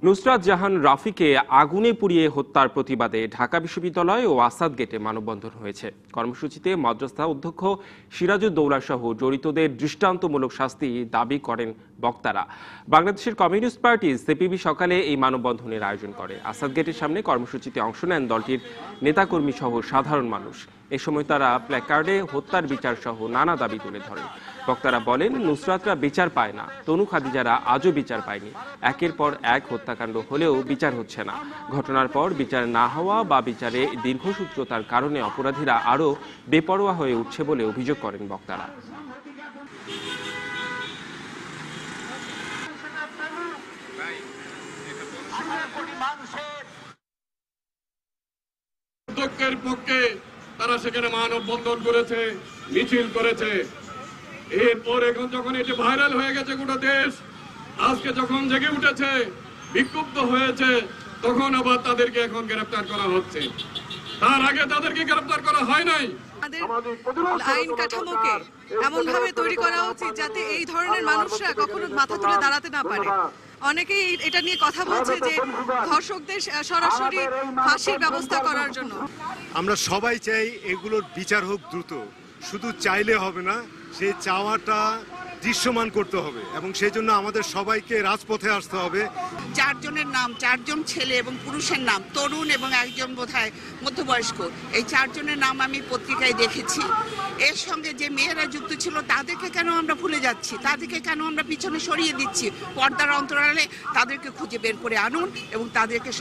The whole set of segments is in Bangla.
নুসরাত জাহান রাফিকে আগুনে পুড়িয়ে হত্যার প্রতিবাদে ঢাকা বিশ্ববিদ্যালয় ও আসাদ গেটে মানববন্ধন হয়েছে। কর্মসূচিতে মাদ্রাসা অধ্যক্ষ সিরাজউদ্দৌলা সহ জড়িতদের দৃষ্টান্তমূলক শাস্তি দাবি করেন বক্তারা। বাংলাদেশের কমিউনিস্ট পার্টি সিপিবি সকালে এই মানববন্ধনের আয়োজন করে। আসাদ গেটের সামনে কর্মসূচিতে অংশ নেন দলটির নেতাকর্মী সহ সাধারণ মানুষ। এ সময় তারা প্ল্যাকার্ডে হত্যার বিচার সহ নানা দাবি তুলে ধরেন। বক্তারা বলেন, নুসরাতরা বিচার পায় না, তনু খাদিজারা আজও বিচার পায়নি। একের পর এক হত্যাকাণ্ড হলেও বিচার হচ্ছে না। ঘটনার পর বিচার না হওয়া বা বিচারে দীর্ঘসূত্রতার কারণে অপরাধীরা আরও বেপরোয়া হয়ে উঠছে বলে অভিযোগ করেন বক্তারা। অধ্যক্ষের পক্ষে তারা সেখানে মানববন্ধন করেছে, মিছিল করেছে। এরপর এখন যখন এটি ভাইরাল হয়ে গেছে গোটা দেশ, আজকে যখন জেগে উঠেছে, বিক্ষুব্ধ হয়েছে, তখন আবার তাদেরকে এখন গ্রেফতার করা হচ্ছে। তার আগে তাদেরকে গ্রেফতার করা হয় নাই। আইন কাঠামোকে এমন ভাবে তৈরি করা উচিত যাতে এই ধরনের মানুষরা কখনো মাথা তুলে দাঁড়াতে না পারে। অনেকেই এটা নিয়ে কথা বলছে যে ধর্ষকদের সরাসরি ফাঁসির ব্যবস্থা করার জন্য। আমরা সবাই চাই এগুলোর বিচার হোক দ্রুত। শুধু চাইলে হবে না, সেই চাওয়াটা দৃশ্যমান করতে হবে এবং সেই জন্য আমাদের সবাইকে রাজপথে আসতে হবে। 4 জনের নাম, 4 জন ছেলে এবং পুরুষের নাম, তরুণ এবং একজন বোধহয় মধ্যবয়স্ক, এই 4 জনের নাম আমি পত্রিকায় দেখেছি। এর সঙ্গে যে মেয়েরা যুক্ত ছিল তাদেরকে কেন আমরা ভুলে যাচ্ছি, তাদেরকে কেন আমরা পিছনে সরিয়ে দিচ্ছি? পর্দার অন্তরালে তাদেরকে খুঁজে বের করে আনুন এবং তাদেরকে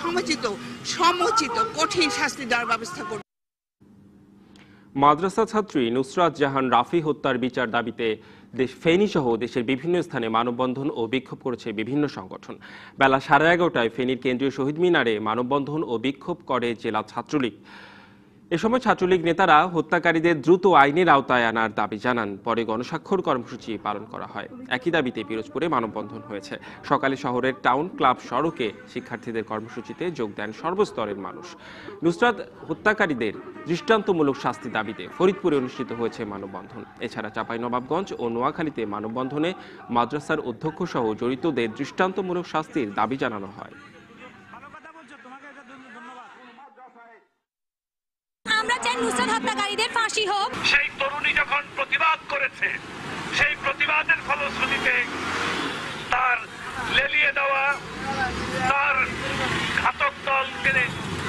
সমুচিত কঠিন শাস্তি দেওয়ার ব্যবস্থা করুন। মাদ্রাসা ছাত্রী নুসরাত জাহান রাফি হত্যার বিচার দাবিতে ফেনী সহ দেশের বিভিন্ন স্থানে মানববন্ধন ও বিক্ষোভ করেছে বিভিন্ন সংগঠন। বেলা 11:30টায় ফেনীর কেন্দ্রীয় শহীদ মিনারে মানববন্ধন ও বিক্ষোভ করে জেলা ছাত্রলীগ। এ সময় ছাত্রলীগ নেতারা হত্যাকারীদের দ্রুত আইনের আওতায় আনার দাবি জানান। পরে গণস্বাক্ষর কর্মসূচি পালন করা হয়। একই দাবিতে পিরোজপুরে মানববন্ধন হয়েছে। সকালে শহরের টাউন ক্লাব সড়কে শিক্ষার্থীদের কর্মসূচিতে যোগ দেন সর্বস্তরের মানুষ। নুসরাত হত্যাকারীদের দৃষ্টান্তমূলক শাস্তি দাবিতে ফরিদপুরে অনুষ্ঠিত হয়েছে মানববন্ধন। এছাড়া চাঁপাইনবাবগঞ্জ ও নোয়াখালীতে মানববন্ধনে মাদ্রাসার অধ্যক্ষ সহ জড়িতদের দৃষ্টান্তমূলক শাস্তির দাবি জানানো হয়। আমরা চাই নুসরাত হত্যাকারীদের ফাঁসি হোক। সেই তরুণী যখন প্রতিবাদ করেছে, সেই প্রতিবাদের ফলশ্রুতিতে তার লেলিয়ে দেওয়া, তার ঘাতক দলকে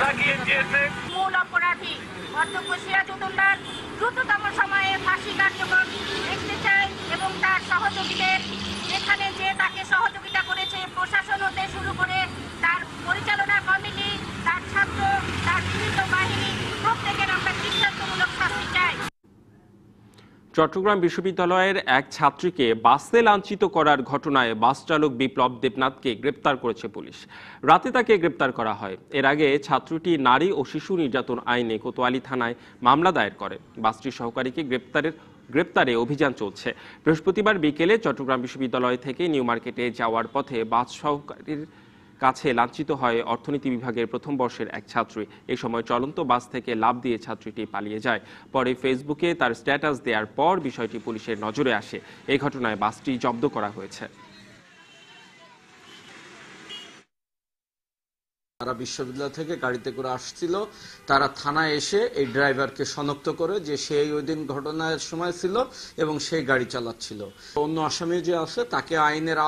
লাগিয়ে দিয়েছে। মূল অপরাধী অধ্যক্ষ সিরাজউদ্দৌলার দ্রুততম সময়ে ফাঁসি কার্যকর দেখতে চাই এবং তার সহযোগীদের, এখানে যে তাকে সহযোগিতা করেছে প্রশাসন হতে শুরু করে তার পরিচালনা কমিটি, তার ছাত্র, তার বিভিন্ন বাহিনী, প্রত্যেকের আমরা দৃষ্টান্তমূলক শাস্তি চাই। চট্টগ্রাম বিশ্ববিদ্যালয়ের এক ছাত্রীকে বাসে লাঞ্ছিত করার ঘটনায় বাস চালক বিপ্লব দেবনাথকে গ্রেপ্তার করেছে পুলিশ। রাতে তাকে গ্রেপ্তার করা হয়। এর আগে ছাত্রটি নারী ও শিশু নির্যাতন আইনে কোতোয়ালি থানায় মামলা দায়ের করে। বাসটির সহকারীকে গ্রেপ্তারে অভিযান চলছে। বৃহস্পতিবার বিকেলে চট্টগ্রাম বিশ্ববিদ্যালয় থেকে নিউ মার্কেটে যাওয়ার পথে বাস সহকারীর কাছে লাঞ্ছিত হয় অর্থনীতি বিভাগের প্রথম বর্ষের এক ছাত্রী। এই সময় চলন্ত বাস থেকে লাফ দিয়ে ছাত্রীটি পালিয়ে যায়। পরে ফেসবুকে তার স্ট্যাটাস দেওয়ার পর বিষয়টি পুলিশের নজরে আসে। এই ঘটনায় বাসটি জব্দ করা হয়েছে। তারা বিশ্ববিদ্যালয় থেকে গাড়িতে করে আসছিল। তারা থানায় এসে এই ড্রাইভারকে শনাক্ত করে যে সেই ওই দিন ঘটনার সময় ছিল এবং সেই গাড়ি চালাচ্ছিল। অন্য আসামি যে আছে তাকে আইনের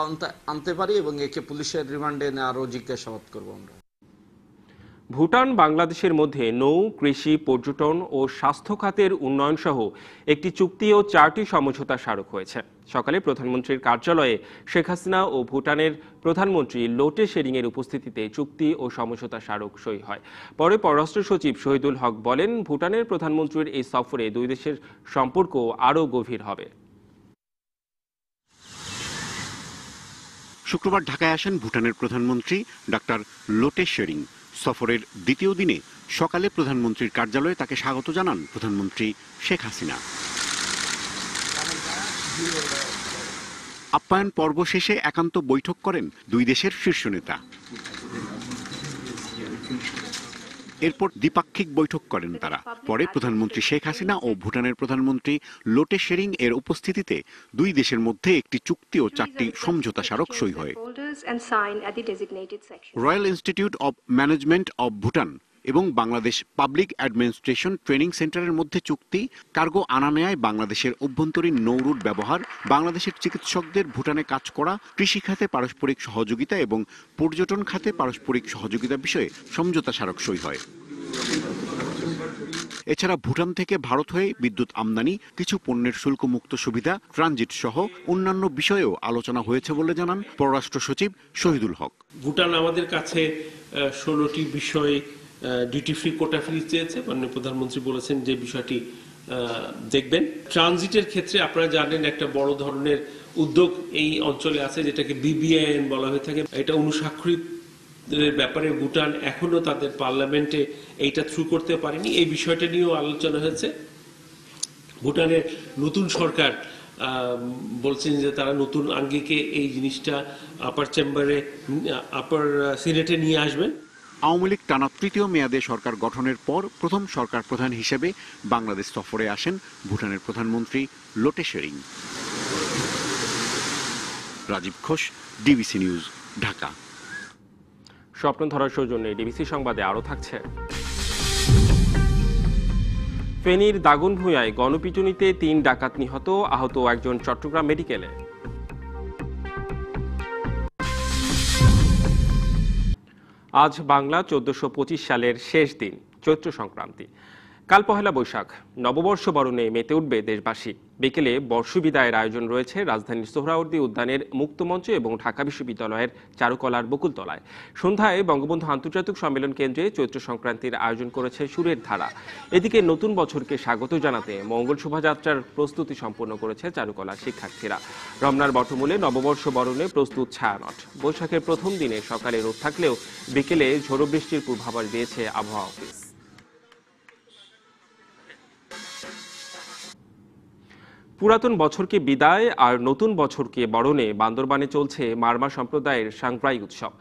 আনতে পারি এবং একে পুলিশের রিমান্ডে এনে আরও জিজ্ঞাসাবাদ করবো আমরা। ভুটান বাংলাদেশের মধ্যে নৌ, কৃষি, পর্যটন ও স্বাস্থ্য খাতের উন্নয়ন সহ একটি চুক্তি ও 4টি সমঝোতা স্মারক হয়েছে। সকালে প্রধানমন্ত্রীর কার্যালয়ে শেখ হাসিনা ও ভুটানের প্রধানমন্ত্রী লোটে শেরিংয়ের উপস্থিতিতে চুক্তি ও সমঝোতা স্মারক সই হয়। পরে পররাষ্ট্র সচিব শহীদুল হক বলেন, ভুটানের প্রধানমন্ত্রীর এই সফরে দুই দেশের সম্পর্ক আরও গভীর হবে। শুক্রবার ঢাকায় আসেন ভুটানের প্রধানমন্ত্রী ডক্টর লোটে শেরিং। সফরের দ্বিতীয় দিনে সকালে প্রধানমন্ত্রীর কার্যালয়ে তাকে স্বাগত জানান প্রধানমন্ত্রী শেখ হাসিনা। আপ্যায়ন পর্ব শেষে একান্ত বৈঠক করেন দুই দেশের শীর্ষ নেতা। এরপর দ্বিপাক্ষিক বৈঠক করেন তারা। পরে প্রধানমন্ত্রী শেখ হাসিনা ও ভুটানের প্রধানমন্ত্রী লোটে শেরিং এর উপস্থিতিতে দুই দেশের মধ্যে একটি চুক্তি ও 4টি সমঝোতা স্মারক সই হয়। Royal institute of management of Bhutan এবং বাংলাদেশ পাবলিক অ্যাডমিনিস্ট্রেশন ট্রেনিং সেন্টারের মধ্যে চুক্তি, কার্গো আনা নেয়ায় বাংলাদেশের অভ্যন্তরীণ নৌরুট ব্যবহার, বাংলাদেশের চিকিৎসকদের ভুটানে কাজ করা, কৃষি খাতে পারস্পরিক সহযোগিতা এবং পর্যটন খাতে পারস্পরিক সহযোগিতা বিষয়ে সমঝোতা স্মারক সই হয়। এছাড়া ভুটান থেকে ভারত হয়ে বিদ্যুৎ আমদানি, কিছু পণ্যের শুল্কমুক্ত সুবিধা, ট্রানজিট সহ অন্যান্য বিষয়েও আলোচনা হয়েছে বলে জানান পররাষ্ট্র সচিব শহীদুল হক। ভুটান আমাদের কাছে 16টি বিষয় ডিউটি ফ্রি, কোটা ফ্রি চেয়েছে। মাননীয় প্রধানমন্ত্রী বলেছেন যে বিষয়টি দেখবেন। ট্রানজিটের ক্ষেত্রে আপনারা জানেন একটা বড় ধরনের উদ্যোগ এই অঞ্চলে আছে, যেটাকে BBIN বলা হয়ে থাকে। এটা অনুস্বাক্ষরিত ব্যাপারে ভুটান এখনো তাদের পার্লামেন্টে এইটা থ্রু করতে পারেনি। এই বিষয়টা নিয়েও আলোচনা হয়েছে। ভুটানের নতুন সরকার বলছেন যে তারা নতুন আঙ্গিকে এই জিনিসটা আপার সিনেটে নিয়ে আসবেন। আওয়ামী লীগ টানা 3য় মেয়াদে সরকার গঠনের পর প্রথম সরকার প্রধান হিসেবে বাংলাদেশ সফরে আসেন ভুটানের প্রধানমন্ত্রী লোটে শেরিং। Rajib Ghosh, DBC news, Dhaka. স্বপ্ন ধরার সৌজন্যে ডিবিসি সংবাদে আরও থাকছে। ফেনীর দাগনভূঞায় গণপিটুনিতে 3 ডাকাত নিহত, আহত একজন চট্টগ্রাম মেডিকেলে। আজ বাংলা 1425 সালের শেষ দিন, চৈত্র সংক্রান্তি। কাল পহেলা বৈশাখ, নববর্ষ বরণে মেতে উঠবে দেশবাসী। বিকেলে বর্ষবিদায়ের আয়োজন রয়েছে রাজধানীর সোহরাওয়ার্দী উদ্যানের মুক্তমঞ্চ এবং ঢাকা বিশ্ববিদ্যালয়ের চারুকলার বকুলতলায়। সন্ধ্যায় বঙ্গবন্ধু আন্তর্জাতিক সম্মেলন কেন্দ্রে চৈত্র সংক্রান্তির আয়োজন করেছে সুরের ধারা। এদিকে নতুন বছরকে স্বাগত জানাতে মঙ্গল শোভাযাত্রার প্রস্তুতি সম্পন্ন করেছে চারুকলার শিক্ষার্থীরা। রমনার বটমূলে নববর্ষ বরণে প্রস্তুত ছায়ানট। বৈশাখের প্রথম দিনে সকালে রোদ থাকলেও বিকেলে ঝোড়ো বৃষ্টির পূর্বাভাস দিয়েছে আবহাওয়া অফিস। পুরাতন বছরকে বিদায় আর নতুন বছরকে বরণে বান্দরবানে চলছে মারমা সম্প্রদায়ের সাংপ্রাই উৎসব।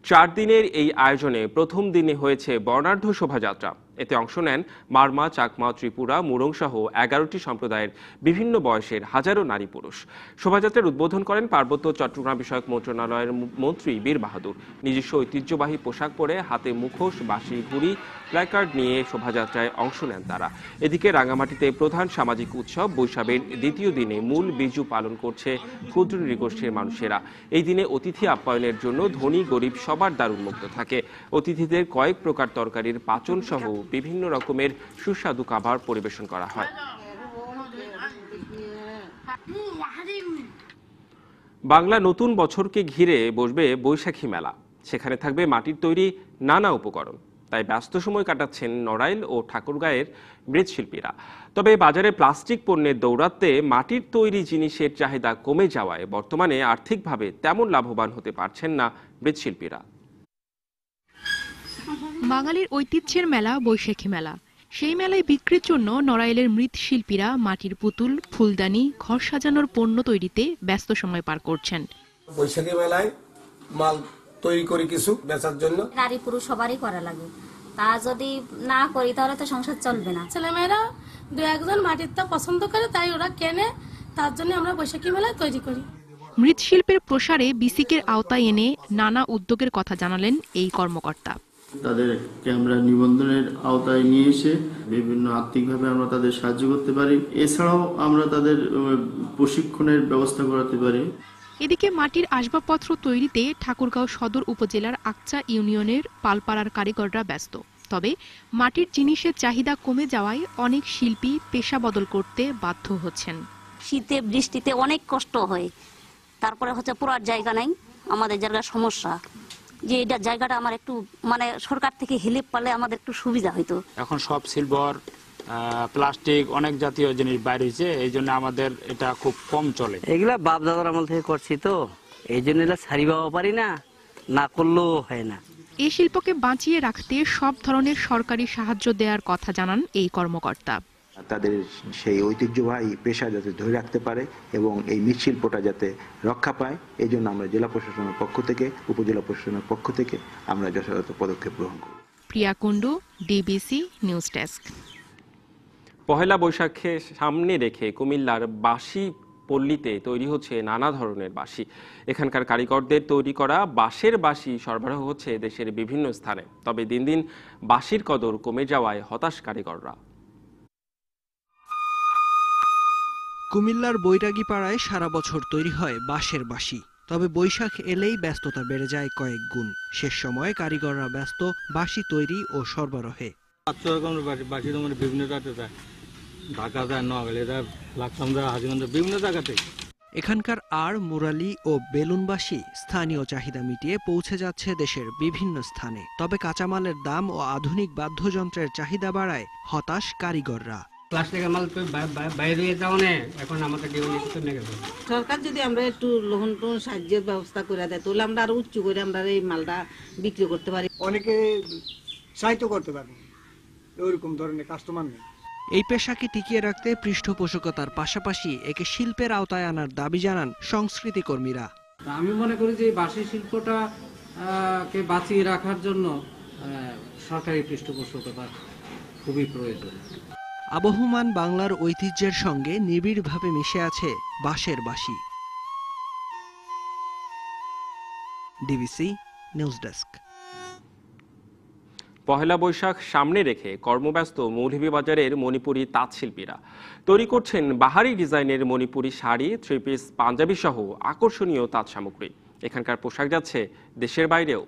4 দিনের এই আয়োজনে প্রথম দিনে হয়েছে বর্ণাঢ্য শোভাযাত্রা। এতে অংশ নেন মারমা, চাকমা, ত্রিপুরা, মুরং সহ 11টি সম্প্রদায়ের বিভিন্ন বয়সের হাজারো নারী পুরুষ। শোভাযাত্রার উদ্বোধন করেন পার্বত্য চট্টগ্রাম বিষয়ক মন্ত্রণালয়ের মন্ত্রী বীর বাহাদুর। নিজস্ব ঐতিহ্যবাহী পোশাক পরে, হাতে মুখোশ, বাঁশি, ঘুড়ি, প্ল্যাকার্ড নিয়ে শোভাযাত্রায় অংশ নেন তারা। এদিকে রাঙামাটিতে প্রধান সামাজিক উৎসব বৈশাখের দ্বিতীয় দিনে মূল বিজু পালন করছে ক্ষুদ্র নৃগোষ্ঠীর মানুষেরা। এই দিনে অতিথি আপ্যায়নের জন্য ধনী গরিব সবার দ্বার উন্মুক্ত থাকে। অতিথিদের কয়েক প্রকার তরকারির পাচন সহ বিভিন্ন রকমের সুস্বাদু খাবার পরিবেশন করা হয়। বাংলা নতুন বছরকে ঘিরে বসবে বৈশাখী মেলা। সেখানে থাকবে মাটির তৈরি নানা উপকরণ। তাই ব্যস্ত সময় কাটাচ্ছেন নড়াইল ও ঠাকুরগাঁয়ের মৃৎশিল্পীরা। তবে বাজারে প্লাস্টিক পণ্যের দৌরাত্ম্যে মাটির তৈরি জিনিসের চাহিদা কমে যাওয়ায় বর্তমানে আর্থিকভাবে তেমন লাভবান হতে পারছেন না মৃৎশিল্পীরা। বাঙালির ঐতিহ্যের মেলা বৈশাখী মেলা। সেই মেলায় বিক্রির জন্য নড়াইলের মৃৎশিল্পীরা মাটির পুতুল, ফুলদানি, ঘর সাজানোর পণ্য তৈরিতে ব্যস্ত সময় পার করছেন। বৈশাখী মেলায় মাল তৈরি করি কিছু বেচার জন্য। নারী পুরুষ সবারই করা লাগে, তা যদি না করি তাহলে তো সংসার চলবে না। ছেলেমেয়েরা 2-1 মাটিরটা পছন্দ করে, তাই ওরা কেনে, তার জন্য আমরা বৈশাখী মেলায় তৈরি করি। মৃৎশিল্পের প্রসারে বিসিকের আওতায় এনে নানা উদ্যোগের কথা জানালেন এই কর্মকর্তা। তাদেরকে আমরা নিবন্ধনের আওতায় নিয়ে এসে বিভিন্ন আর্থিকভাবে আমরা তাদের সাহায্য করতে পারি। এছাড়াও আমরা তাদের প্রশিক্ষণের ব্যবস্থা করাতে পারি। এদিকে মাটির আসবাবপত্র তৈরিতে ঠাকুরগাঁও সদর উপজেলার আকচা ইউনিয়নের পালপাড়ার কারিগররা ব্যস্ত। তবে মাটির জিনিসের চাহিদা কমে যাওয়ায় অনেক শিল্পী পেশা বদল করতে বাধ্য হচ্ছেন। শীতে বৃষ্টিতে অনেক কষ্ট হয়, তারপরে হচ্ছে পুরার জায়গা নাই, আমাদের জায়গার সমস্যা, যে এটা জায়গাটা আমার একটু সরকার থেকে হেল্প পেলে আমাদের একটু সুবিধা হইতো। এখন সব সিলভার, প্লাস্টিক, অনেক জাতীয় জিনিস বাইরে হয়েছে, এই জন্য আমাদের এটা খুব কম চলে। এগুলা বাপ দাদার আমল থেকে করছি তো, এই জন্য ছাড়ি পাওয়া পারি না, না করলেও হয় না। এই শিল্পকে বাঁচিয়ে রাখতে সব ধরনের সরকারি সাহায্য দেওয়ার কথা জানান এই কর্মকর্তা। তাদের সেই ঐতিহ্যবাহী পেশা যাতে ধরে রাখতে পারে এবং এই মৃৎশিল্পটা যাতে রক্ষা পায়, এই জন্য আমরা জেলা প্রশাসনের পক্ষ থেকে, উপজেলা প্রশাসনের পক্ষ থেকে আমরা যথাযথ পদক্ষেপ গ্রহণ করি। প্রিয়া কুণ্ডু, ডিবিসি নিউজ ডেস্ক। পহেলা বৈশাখে সামনে রেখে কুমিল্লার বাঁশি পল্লীতে তৈরি হচ্ছে নানা ধরনের বাঁশি। এখানকার কারিগরদের তৈরি করা বাঁশের বাঁশি সরবরাহ হচ্ছে দেশের বিভিন্ন স্থানে। তবে দিন দিন বাঁশির কদর কমে যাওয়ায় হতাশ কারিগররা। কুমিল্লার বৈরাগীপাড়ায় সারা বছর তৈরি হয় বাঁশের বাঁশি। তবে বৈশাখ এলেই ব্যস্ততা বেড়ে যায় কয়েক গুণ। শেষ সময়ে কারিগররা ব্যস্ত বাঁশি তৈরি ও সরবরাহে। বিভিন্ন ঢাকা যায়, নোয়াখালী যায়, লাকসাম যায়, হাজিগঞ্জ, বিভিন্ন জায়গাতে। এখানকার আর মুরালি ও বেলুন বাঁশি স্থানীয় চাহিদা মিটিয়ে পৌঁছে যাচ্ছে দেশের বিভিন্ন স্থানে। তবে কাঁচামালের দাম ও আধুনিক বাদ্যযন্ত্রের চাহিদা বাড়ায় হতাশ কারিগররা। প্লাস্টিকের মাল বাইরে যাওয়া এখন আমাদের সরকার যদি আমরা একটু লোন টোন সাহায্যের ব্যবস্থা করে দেয় তাহলে আমরা আরো উচ্চ করে আমরা এই মালটা বিক্রি করতে পারি। অনেকে সাহায্য করতে পারবে, ওইরকম ধরনের কাস্টমার নেই। এই পেশাকে টিকিয়ে রাখতে পৃষ্ঠপোষকতার পাশাপাশি একে শিল্পের আওতায় আনার দাবি জানান সংস্কৃতি কর্মীরা। আমি মনে করি যে বাঁশি শিল্পটা কে বাঁচিয়ে রাখার জন্য সরকারি পৃষ্ঠপোষকতা খুবই প্রয়োজন। আবহমান বাংলার ঐতিহ্যের সঙ্গে নিবিড়ভাবে মিশে আছে বাঁশের বাঁশি। DBC news desk. Pohela Boishakh সামনে রেখে কর্মব্যস্ত মৌলভীবাজারের মণিপুরী তাঁতশিল্পীরা তৈরি করছেন বাহারি ডিজাইনের মণিপুরী শাড়ি, থ্রি পিস, পাঞ্জাবি সহ আকর্ষণীয় তাঁত সামগ্রী। এখানকার পোশাক যাচ্ছে দেশের বাইরেও।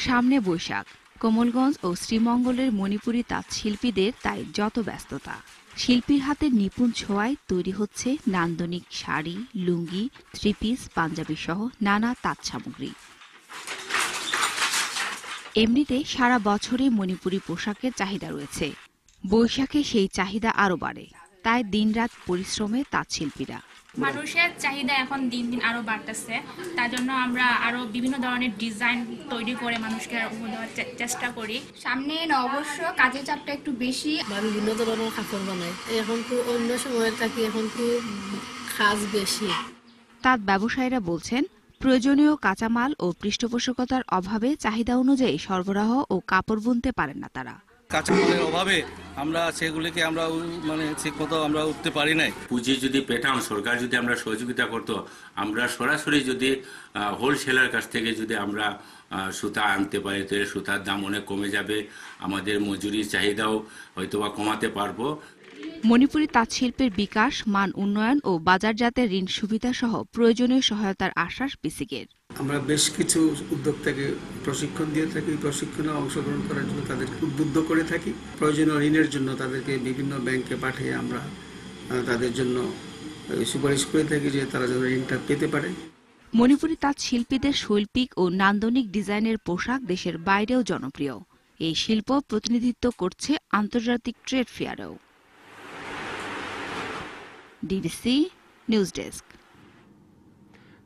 সামনে বৈশাখ, কোমলগঞ্জ ও শ্রীমঙ্গলের মণিপুরী তাঁত শিল্পীদের তাই যত ব্যস্ততা। শিল্পীর হাতের নিপুণ ছোঁয়ায় তৈরি হচ্ছে নান্দনিক শাড়ি, লুঙ্গি, থ্রি পিস, পাঞ্জাবি সহ নানা তাঁত সামগ্রী। এমনিতে সারা বছরে মণিপুরী পোশাকের চাহিদা রয়েছে। বৈশাখে সেই চাহিদা আরও বাড়ে, তাই দিনরাত পরিশ্রমে তাঁত শিল্পীরা। মানুষের চাহিদা এখন দিন দিন আরো বাড়তেছে, তার জন্য আমরা আরো বিভিন্ন ধরনের ডিজাইন তৈরি করে মানুষকে দেওয়ার চেষ্টা করি। সামনে অবশ্য কাজের চাপটা একটু বেশি, বিভিন্ন ধরনের কাপড় বানাই। এখন তো অন্য সময়ের থেকে এখন তো কাজ বেশি। তাঁত ব্যবসায়ীরা বলছেন, প্রয়োজনীয় কাঁচামাল ও পৃষ্ঠপোষকতার অভাবে চাহিদা অনুযায়ী সরবরাহ ও কাপড় বুনতে পারেন না তারা। কাঁচামালের অভাবে আমরা সেগুলিকে আমরা ঠিক মতো আমরা উঠতে পারি নাই। পুঁজি যদি পেতাম, সরকার যদি আমরা সহযোগিতা করতো, আমরা সরাসরি যদি হোলসেলার কাছ থেকে যদি আমরা সুতা আনতে পারি, তাহলে সুতার দাম অনেক কমে যাবে, আমাদের মজুরির চাহিদাও হয়তোবা কমাতে পারবো। মণিপুরী তাঁত শিল্পের বিকাশ, মান উন্নয়ন ও বাজারজাতের ঋণ সুবিধা সহ প্রয়োজনীয় সহায়তার আশ্বাস বিসিকের। আমরা বেশ কিছু উদ্যোক্তাকে প্রশিক্ষণ দিয়ে থাকি, প্রশিক্ষণে অংশগ্রহণ করার জন্য তাদেরকে উদ্বুদ্ধ করে থাকি। প্রয়োজনীয় ঋণের জন্য তাদেরকে বিভিন্ন ব্যাংকে পাঠিয়ে আমরা তাদের জন্য সুপারিশ করে থাকি যে তারা যেন ঋণটা পেতে পারে। মণিপুরী তাঁত শিল্পীদের শৈল্পিক ও নান্দনিক ডিজাইনের পোশাক দেশের বাইরেও জনপ্রিয়। এই শিল্প প্রতিনিধিত্ব করছে আন্তর্জাতিক ট্রেড ফেয়ারেও। DBC news desk.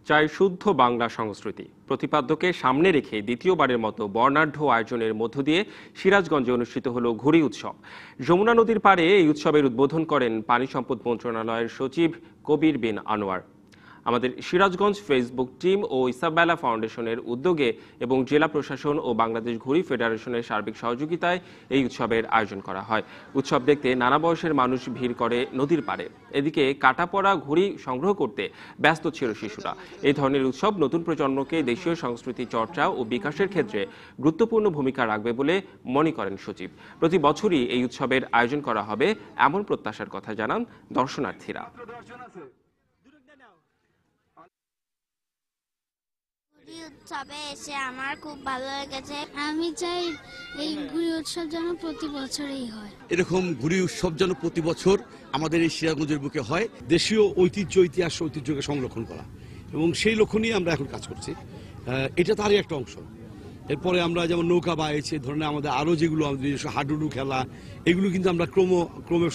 চাই শুদ্ধ বাংলা সংস্কৃতি প্রতিপাদ্যকে সামনে রেখে দ্বিতীয়বারের মতো বর্ণাঢ্য আয়োজনের মধ্য দিয়ে সিরাজগঞ্জে অনুষ্ঠিত হলো ঘুড়ি উৎসব। যমুনা নদীর পাড়ে এই উৎসবের উদ্বোধন করেন পানি সম্পদ মন্ত্রণালয়ের সচিব কবির বিন আনোয়ার। আমাদের সিরাজগঞ্জ ফেসবুক টিম ও ইসাবেলা ফাউন্ডেশনের উদ্যোগে এবং জেলা প্রশাসন ও বাংলাদেশ ঘুড়ি ফেডারেশনের সার্বিক সহযোগিতায় এই উৎসবের আয়োজন করা হয়। উৎসব দেখতে নানা বয়সের মানুষ ভিড় করে নদীর পাড়ে। এদিকে কাটা পড়া ঘুড়ি সংগ্রহ করতে ব্যস্ত ছিল শিশুরা। এই ধরনের উৎসব নতুন প্রজন্মকে দেশীয় সংস্কৃতি চর্চা ও বিকাশের ক্ষেত্রে গুরুত্বপূর্ণ ভূমিকা রাখবে বলে মনে করেন সচিব। প্রতি বছরই এই উৎসবের আয়োজন করা হবে এমন প্রত্যাশার কথা জানান দর্শনার্থীরা। উৎসবে এসে আমার খুব ভালো লেগেছে। আমি চাই এই ঘুড়ি উৎসব যেন প্রতি বছরই হয়। এরকম ঘুড়ি উৎসব যেন প্রতি বছর আমাদের এই সিরাজগঞ্জের বুকে হয়। দেশীয় ঐতিহ্য, ইতিহাস, ঐতিহ্যকে সংরক্ষণ করা, এবং সেই লক্ষ্য নিয়ে আমরা এখন কাজ করছি। এটা তারই একটা অংশ। এরপরে আমরা যেমন নৌকা বাইছে ধরনের আমাদের আরো যেগুলো আমাদের নিজস্ব হাডুডু খেলা, এগুলো কিন্তু আমরা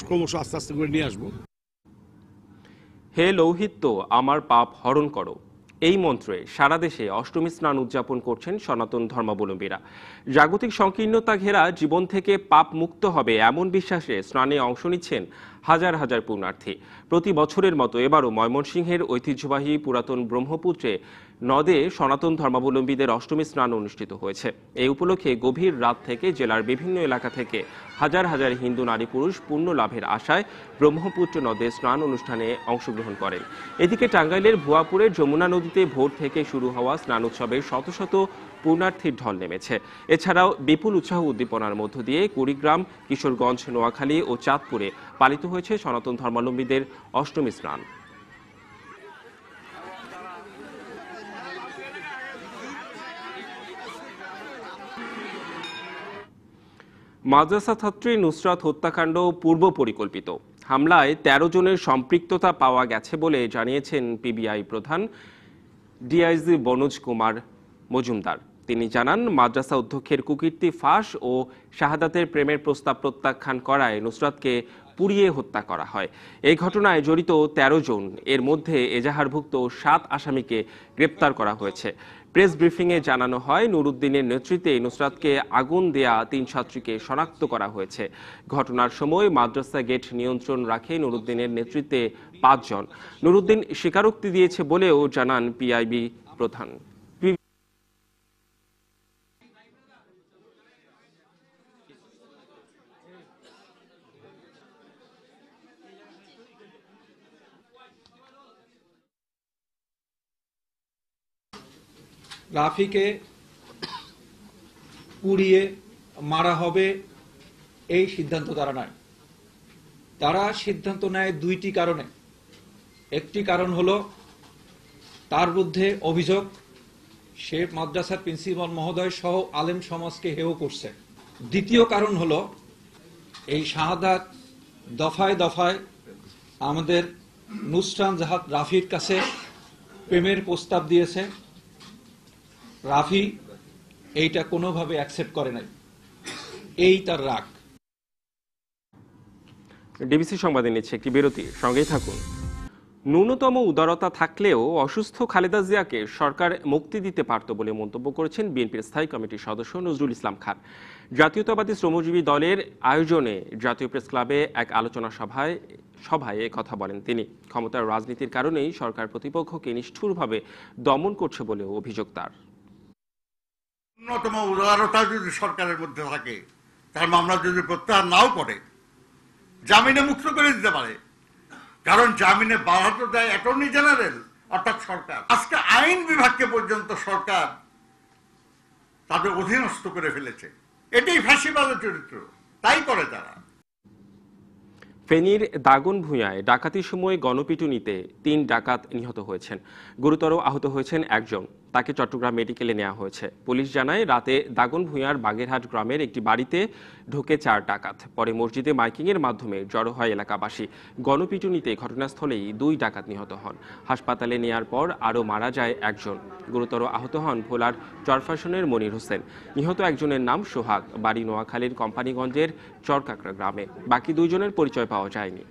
ক্রমশ আস্তে আস্তে করে নিয়ে আসবো। হে লৌহিত্য আমার পাপ হরণ করো, এই মন্ত্রে সারা দেশে অষ্টমী স্নান উদযাপন করছেন সনাতন ধর্মাবলম্বীরা। জাগতিক সংকীর্ণতা ঘেরা জীবন থেকে পাপ মুক্ত হবে এমন বিশ্বাসে স্নানে অংশ নিচ্ছেন হাজার হাজার পুণ্যার্থী। প্রতি বছরের মতো এবারও ময়মনসিংহের ঐতিহ্যবাহী পুরাতন ব্রহ্মপুত্রে নদে সনাতন ধর্মাবলম্বীদের অষ্টমী স্নান অনুষ্ঠিত হয়েছে। এই উপলক্ষে গভীর রাত থেকে জেলার বিভিন্ন এলাকা থেকে হাজার হাজার হিন্দু নারী পুরুষ পুণ্য লাভের আশায় ব্রহ্মপুত্র নদে স্নান অনুষ্ঠানে অংশগ্রহণ করেন। এদিকে টাঙ্গাইলের ভুয়াপুরের যমুনা নদীতে ভোর থেকে শুরু হওয়া স্নান উৎসবে শত শত পুণ্যার্থীর ঢল নেমেছে। এছাড়াও বিপুল উৎসাহ উদ্দীপনার মধ্য দিয়ে কুড়িগ্রাম, কিশোরগঞ্জ, নোয়াখালী ও চাঁদপুরে পালিত হয়েছে সনাতন ধর্মাবলম্বীদের অষ্টমী স্নান। মাদ্রাসা ছাত্রী নুসরাত হত্যাকাণ্ড পূর্ব পরিকল্পিত। হামলায় ১৩ জনের সম্পৃক্ততা পাওয়া গেছে বলে জানিয়েছেন পিবিআই প্রধান ডিআইজি বনোজ কুমার মজুমদার। তিনি জানান, মাদ্রাসা অধ্যক্ষের কুকীর্তি ফাঁস ও শাহাদাতের প্রেমের প্রস্তাব প্রত্যাখ্যান করায় নুসরাতকে পুড়িয়ে হত্যা করা হয়। এই ঘটনায় জড়িত ১৩ জন, এর মধ্যে এজাহারভুক্ত ৭ আসামিকে গ্রেপ্তার করা হয়েছে। প্রেস ব্রিফিংয়ে জানানো হয়, নুরুদ্দিনের নেতৃত্বে নুসরাতকে আগুন দেয়া ৩ ছাত্রীকে শনাক্ত করা হয়েছে। ঘটনার সময় মাদ্রাসা গেট নিয়ন্ত্রণ রাখে নুরুদ্দিনের নেতৃত্বে ৫ জন। নুরুদ্দিন স্বীকারোক্তি দিয়েছে বলেও জানান পিআইবি প্রধান। রাফিকে পুড়িয়ে মারা হবে এই সিদ্ধান্ত তারা নেয়। তারা সিদ্ধান্ত নেয় ২টি কারণে। একটি কারণ হলো তার বিরুদ্ধে অভিযোগ সে মাদ্রাসার প্রিন্সিপাল মহোদয় সহ আলেম সমাজকে হেয় করছে। দ্বিতীয় কারণ হলো এই শাহাদাত দফায় দফায় আমাদের নুসরাত জাহান রাফির কাছে প্রেমের প্রস্তাব দিয়েছে। রাফি এইটা কোনোভাবে অ্যাকসেপ্ট করে নাই, এই তার রাগ। ডিবিসি সংবাদে নিচ্ছে একটি বিরতি, সঙ্গেই থাকুন। ন্যূনতম উদারতা থাকলেও অসুস্থ খালেদা জিয়াকে সরকার মুক্তি দিতে পারত বলে মন্তব্য করেছেন বিএনপির স্থায়ী কমিটির সদস্য নজরুল ইসলাম খান। জাতীয়তাবাদী শ্রমজীবী দলের আয়োজনে জাতীয় প্রেস ক্লাবে এক আলোচনা সভায় কথা বলেন তিনি। ক্ষমতার রাজনীতির কারণেই সরকার প্রতিপক্ষকে নিষ্ঠুরভাবে দমন করছে বলেও অভিযোগ তার। ন্যূনতম উদারতা যদি সরকারের মধ্যে থাকে, তার মামলা যদি প্রত্যাহার নাও করে, জামিনে মুক্ত করে দিতে পারে। কারণ জামিনে বাধা তো দেয় অ্যাটর্নি জেনারেল অর্থাৎ সরকার। আজকে আইন বিভাগকে পর্যন্ত সরকার তাদের অধীনস্থ করে ফেলেছে। এটাই ফাঁসিবাদের চরিত্র, তাই করে তারা। ফেনীর দাগনভূঞায় ডাকাতির সময় গণপিটুনিতে ৩ ডাকাত নিহত হয়েছেন। গুরুতর আহত হয়েছেন একজন। তাকে চট্টগ্রাম মেডিকেলে নেওয়া হয়েছে। পুলিশ জানায়, রাতে দাগনভূঞার বাগেরহাট গ্রামের একটি বাড়িতে ঢোকে ৪ ডাকাত। পরে মসজিদে মাইকিংয়ের মাধ্যমে জড়ো হয় এলাকাবাসী। গণপিটুনিতে ঘটনাস্থলেই ২ ডাকাত নিহত হন। হাসপাতালে নেয়ার পর আরও মারা যায় একজন। গুরুতর আহত হন ভোলার চরফ্যাশনের মনির হোসেন। নিহত একজনের নাম সোহাগ, বাড়ি নোয়াখালীর কোম্পানিগঞ্জের চরকাকড়া গ্রামে। বাকি ২ জনের পরিচয় পাওয়া যায়নি।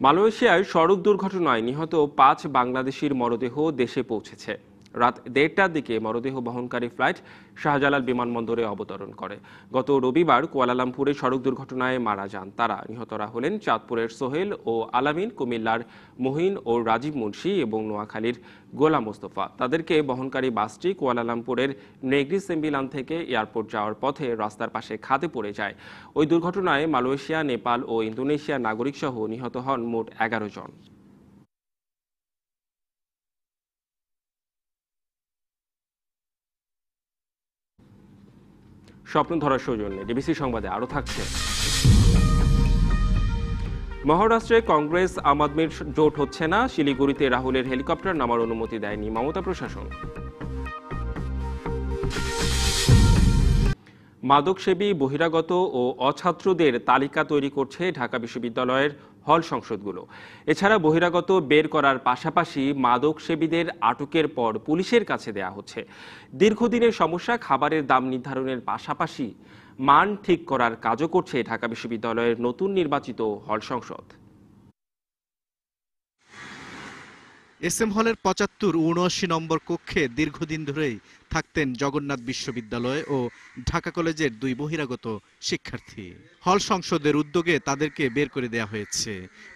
মালয়েশিয়ায় সড়ক দুর্ঘটনায় নিহত ৫ বাংলাদেশির মরদেহ দেশে পৌঁছেছে। রাত ১:৩০টার দিকে মরদেহ বহনকারী ফ্লাইট শাহজালাল বিমানবন্দরে অবতরণ করে। গত রবিবার কুয়ালালামপুরে সড়ক দুর্ঘটনায় মারা যান তারা। নিহতরা হলেন চাঁদপুরের সোহেল ও আলামিন, কুমিল্লার মহিন ও রাজীব মুন্সি এবং নোয়াখালীর গোলাম মোস্তফা। তাদেরকে বহনকারী বাসটি কুয়ালালামপুরের নেগ্রি সেম্বিলান থেকে এয়ারপোর্ট যাওয়ার পথে রাস্তার পাশে খাদে পড়ে যায়। ওই দুর্ঘটনায় মালয়েশিয়া, নেপাল ও ইন্দোনেশিয়ার নাগরিক সহ নিহত হন মোট ১১ জন। স্বপ্ন ধরার সৌজন্যে ডিবিসি সংবাদে আরও থাকছে। মহারাষ্ট্রে কংগ্রেস আম আদমির জোট হচ্ছে না। শিলিগুড়িতে রাহুলের হেলিকপ্টার নামার অনুমতি দেয়নি মমতা প্রশাসন। মাদকসেবী, বহিরাগত ও অছাত্রদের তালিকা তৈরি করছে ঢাকা বিশ্ববিদ্যালয়ের হল সংসদগুলো। এছাড়া বহিরাগত বের করার পাশাপাশি মাদকসেবীদের আটকের পর পুলিশের কাছে দেয়া হচ্ছে। দীর্ঘদিনের সমস্যা খাবারের দাম নির্ধারণের পাশাপাশি মান ঠিক করার কাজও করছে ঢাকা বিশ্ববিদ্যালয়ের নতুন নির্বাচিত হল সংসদ। SM হলের 75 ও 79 নম্বর কক্ষে দীর্ঘদিন ধরেই থাকতেন জগন্নাথ বিশ্ববিদ্যালয় ও ঢাকা কলেজের 2 বহিরাগত শিক্ষার্থী। হল সংসদের উদ্যোগে তাদেরকে বের করে দেয়া হয়েছে।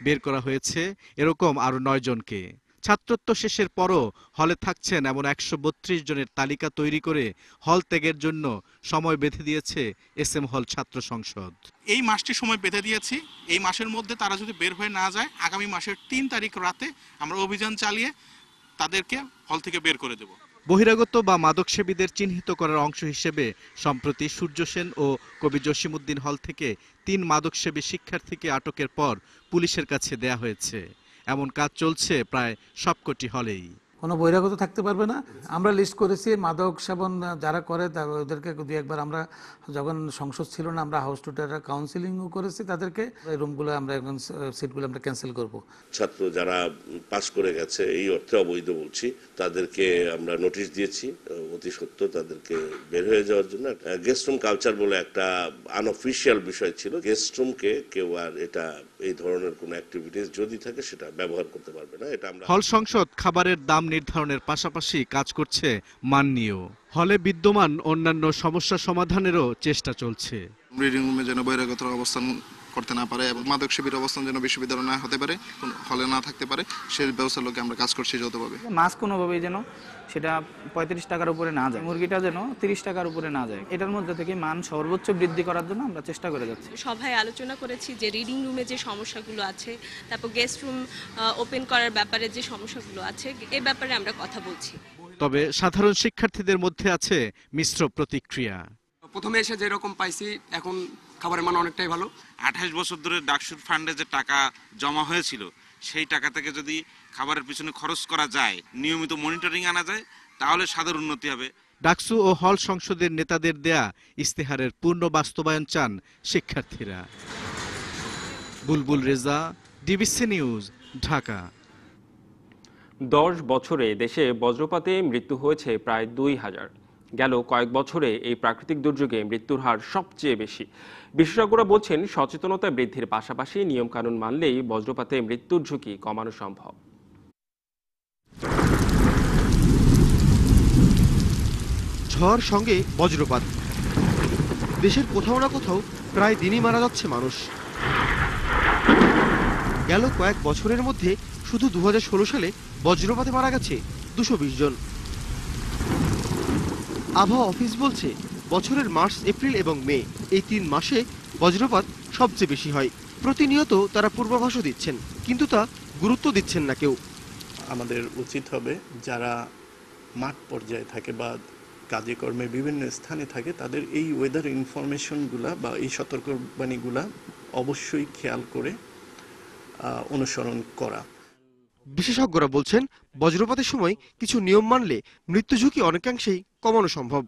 বের করা হয়েছে এরকম আরো 9 জনকে। ছাত্রত্ব শেষের পরও হলে থাকছেন এমন 132 জনের তালিকা তৈরি করে হল ত্যাগের জন্য সময় বেঁধে দিয়েছে SM হল ছাত্র সংসদ। এই মাসটি সময় বেঁধে দিয়েছি। এই মাসের মধ্যে তারা যদি বের হয়ে না যায়, আগামী মাসের 3 তারিখ রাতে আমরা অভিযান চালিয়ে তাদেরকে হল থেকে বের করে দেব। বহিরাগত বা মাদকসেবীদের চিহ্নিত করার অংশ হিসেবে সম্প্রতি সূর্য সেন ও কবি জসিমউদ্দিন হল থেকে 3 মাদকসেবী শিক্ষার্থীকে আটকের পর পুলিশের কাছে দেয়া হয়েছে। এমন কাজ চলছে প্রায় সবকটি হলেই। কোনো বহিরাগত থাকতে পারবে না। আমরা লিস্ট করেছি মাদক সেবন যারা করে ওদেরকে দু একবার আমরা যখন সংসদ ছিল না আমরা হাউস টু কাউন্সিলিংও করেছি তাদেরকে। এই রুমগুলো আমরা এখন সিটগুলো আমরা ক্যান্সেল করব। ছাত্র যারা পাস করে গেছে এই অর্থে অবৈধ বলছি তাদেরকে আমরা নোটিশ দিয়েছি অতি সত্য তাদেরকে বের হয়ে যাওয়ার জন্য। গেস্ট রুম কালচার বলে একটা আনঅফিশিয়াল বিষয় ছিল। গেস্ট রুমকে কেউ আর এটা এই ধরনের কোনো অ্যাক্টিভিটিস যদি থাকে সেটা ব্যবহার করতে পারবে না। এটা আমরা হল সংসদ খাবারের দাম নির্ধারণের পাশাপাশি কাজ করছে মান নিয়েও। হলে বিদ্যমান অন্যান্য সমস্যা সমাধানেরও চেষ্টা চলছে। রিডিং রুমে যেন বহিরাগতরা অবস্থান করতে না পারে এবং মাদক সেবীর অবস্থান যেন বিশ্ববিদ্যালয় না হতে পারে, হলে না থাকতে পারে, সেই ব্যবস্থার লোকে আমরা কাজ করছি যতভাবে। মাছ কোনোভাবেই যেন সেটা 35 টাকার উপরে না যায়, মুরগিটা যেন 30 টাকার উপরে না যায়। এটার মধ্যে থেকে মান সর্বোচ্চ বৃদ্ধি করার জন্য আমরা চেষ্টা করে যাচ্ছি। সভায় আলোচনা করেছি যে রিডিং রুমে যে সমস্যাগুলো আছে, তারপর গেস্ট রুম ওপেন করার ব্যাপারে যে সমস্যাগুলো আছে, এই ব্যাপারে আমরা কথা বলছি। তবে সাধারণ শিক্ষার্থীদের মধ্যে আছে মিশ্র প্রতিক্রিয়া। প্রথমে এসে যেরকম পাইছি এখন খাবারের মান অনেকটাই ভালো। 28 বছর ধরে ডাকসুর ফান্ডে যে টাকা জমা হয়েছিল সেই টাকা থেকে যদি খাবারের পিছনে খরচ করা যায়, নিয়মিত মনিটরিং আনা যায়, তাহলে সাধারণ উন্নতি হবে। ডাকসু ও হল সংসদের নেতাদের দেয়া ইস্তেহারের পূর্ণ বাস্তবায়ন চান শিক্ষার্থীরা। বুলবুল রেজা, ডিবিসি নিউজ, ঢাকা। 10 বছরে দেশে বজ্রপাতে মৃত্যু হয়েছে প্রায় 2000। গেল কয়েক বছরে এই প্রাকৃতিক দুর্যোগে মৃত্যুর হার সবচেয়ে বেশি। বিশেষজ্ঞরা বলছেন সচেতনতা বৃদ্ধির পাশাপাশি নিয়মকানুন মানলেই বজ্রপাতে মৃত্যুর ঝুঁকি কমানো সম্ভব। ঝড় সঙ্গে বজ্রপাত, দেশের কোথাও না কোথাও প্রায় দিনই মারা যাচ্ছে মানুষ। গেল কয়েক বছরের মধ্যে শুধু 2016 সালে বজ্রপাতে মারা গেছে 220 জন। আবহাওয়া অফিস বলছে বছরের মার্চ, এপ্রিল এবং মে এই 3 মাসে বজ্রপাত সবচেয়ে বেশি হয়। প্রতিনিয়ত তারা পূর্বাভাসও দিচ্ছেন, কিন্তু তা গুরুত্ব দিচ্ছেন না কেউ। আমাদের উচিত হবে যারা মাঠ পর্যায়ে থাকে বা কাজে কর্মে বিভিন্ন স্থানে থাকে তাদের এই ওয়েদার ইনফরমেশনগুলা বা এই সতর্কবাণীগুলা অবশ্যই খেয়াল করে অনুসরণ করা। বিশেষজ্ঞরা বলছেন বজ্রপাতের সময় কিছু নিয়ম মানলে মৃত্যু ঝুঁকি অনেকাংশেই কমানো সম্ভব।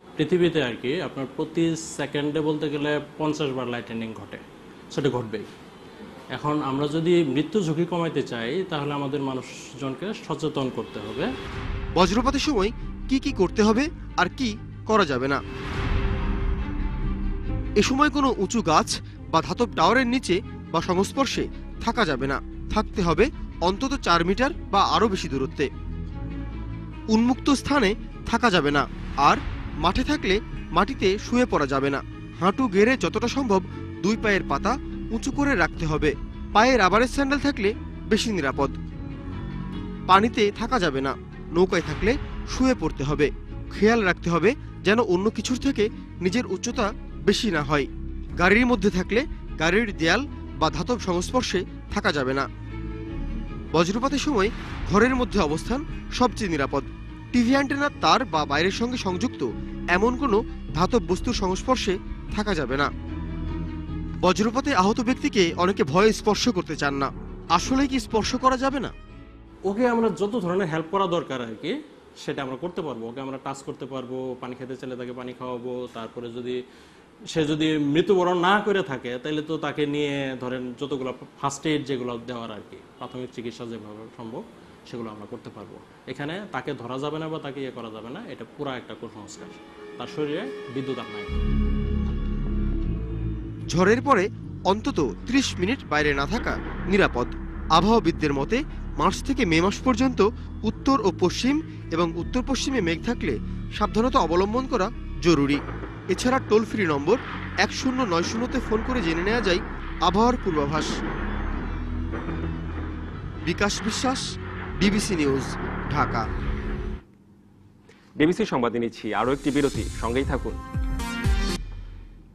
পৃথিবীতে আর কি আপনার প্রতি সেকেন্ডে বলতে গেলে 50 বার লাইটেনিং ঘটে, সেটা ঘটবেই। এখন আমরা যদি মৃত্যু ঝুঁকি কমাইতে চাই তাহলে আমাদের মানুষজনকে সচেতন করতে হবে। বজ্রপাতের সময় কি কি করতে হবে আর কি করা যাবে না। এ সময় কোনো উঁচু গাছ বা ধাতব টাওয়ারের নিচে বা সংস্পর্শে থাকা যাবে না। থাকতে হবে অন্তত 4 মিটার বা আরো বেশি দূরত্বে। উন্মুক্ত স্থানে থাকা যাবে না। আর মাঠে থাকলে মাটিতে শুয়ে পড়া যাবে না। হাঁটু গেড়ে যতটা সম্ভব 2 পায়ের পাতা উঁচু করে রাখতে হবে। পায়ে রাবারের স্যান্ডেল থাকলে বেশি নিরাপদ। পানিতে থাকা যাবে না। নৌকায় থাকলে শুয়ে পড়তে হবে। খেয়াল রাখতে হবে যেন অন্য কিছুর থেকে নিজের উচ্চতা বেশি না হয়। গাড়ির মধ্যে থাকলে গাড়ির দেয়াল বা ধাতব সংস্পর্শে থাকা যাবে না। বজ্রপাতের সময় ঘরের মধ্যে অবস্থান সবচেয়ে নিরাপদ। টিভি অ্যান্টেনার তার বা বাইরের সঙ্গে সংযুক্ত এমন কোনো ধাতব বস্তুর সংস্পর্শে থাকা যাবে না। বজ্রপাতে আহত ব্যক্তিকে অনেকে ভয়ে স্পর্শ করতে চান না। আসলে কি স্পর্শ করা যাবে না? ওকে আমরা যত ধরনের হেল্প করা দরকার আর কি সেটা আমরা করতে পারবো। ওকে আমরা টাচ করতে পারবো, পানি খেতে চাইলে তাকে পানি খাওয়াবো। তারপরে সে যদি মৃত্যুবরণ না করে থাকে তাহলে তো তাকে নিয়ে ধরেন যতগুলো ফার্স্ট এইড যেগুলো দেওয়ার আর কি প্রাথমিক চিকিৎসা যেভাবে সম্ভব সেগুলো আমরা করতে পারবো। এখানে তাকে ধরা যাবে না বা তাকে ইয়ে করা যাবে না, এটা পুরো একটা কুসংস্কার। তার শরীরে বিদ্যুৎ নাই। ঝড়ের পরে অন্তত 30 মিনিট বাইরে না থাকা নিরাপদ। আবহাওয়াবিদদের মতে মার্চ থেকে মে মাস পর্যন্ত উত্তর ও পশ্চিম এবং উত্তর পশ্চিমে মেঘ থাকলে সাবধানতা অবলম্বন করা জরুরি। এছাড়া টোল ফ্রি নম্বর 1090-তে ফোন করে জেনে নেওয়া যায় আবহাওয়ার পূর্বাভাস। বিকাশ বিশ্বাস, ডিবিসি নিউজ, ঢাকা। ডিবিসি সংবাদে নিচ্ছি আরও একটি বিরতি, সঙ্গেই থাকুন।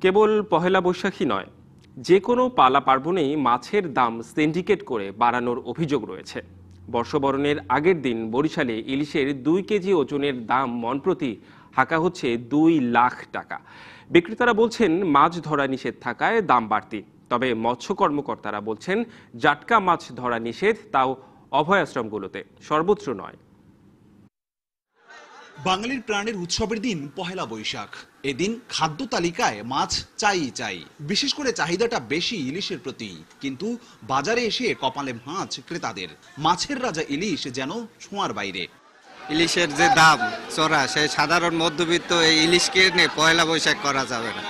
কেবল পহেলা বৈশাখী নয়, যে কোনো পালা পার্বণেই মাছের দাম সিন্ডিকেট করে বাড়ানোর অভিযোগ রয়েছে। বর্ষবরণের আগের দিন বরিশালে ইলিশের 2 কেজি ওজনের দাম মণপ্রতি হাঁকা হচ্ছে 2 লাখ টাকা। বিক্রেতারা বলছেন মাছ ধরা নিষেধ থাকায় দাম বাড়তি। তবে মৎস্য কর্মকর্তারা বলছেন জাটকা মাছ ধরা নিষেধ, তাও অভয়াশ্রমগুলোতে, সর্বত্র নয়। বাঙালির প্রাণের উৎসবের দিন পহেলা বৈশাখ। এদিন খাদ্য তালিকায় মাছ চাই। বিশেষ করে চাহিদাটা বেশি ইলিশের প্রতি, কিন্তু বাজারে এসে কপালে ভাঁজ ক্রেতাদের। মাছের রাজা ইলিশ যেন ছোঁয়ার বাইরে। ইলিশের যে দাম চড়া, সেই সাধারণ মধ্যবিত্ত এই ইলিশকে নিয়ে পহেলা বৈশাখ করা যাবে না।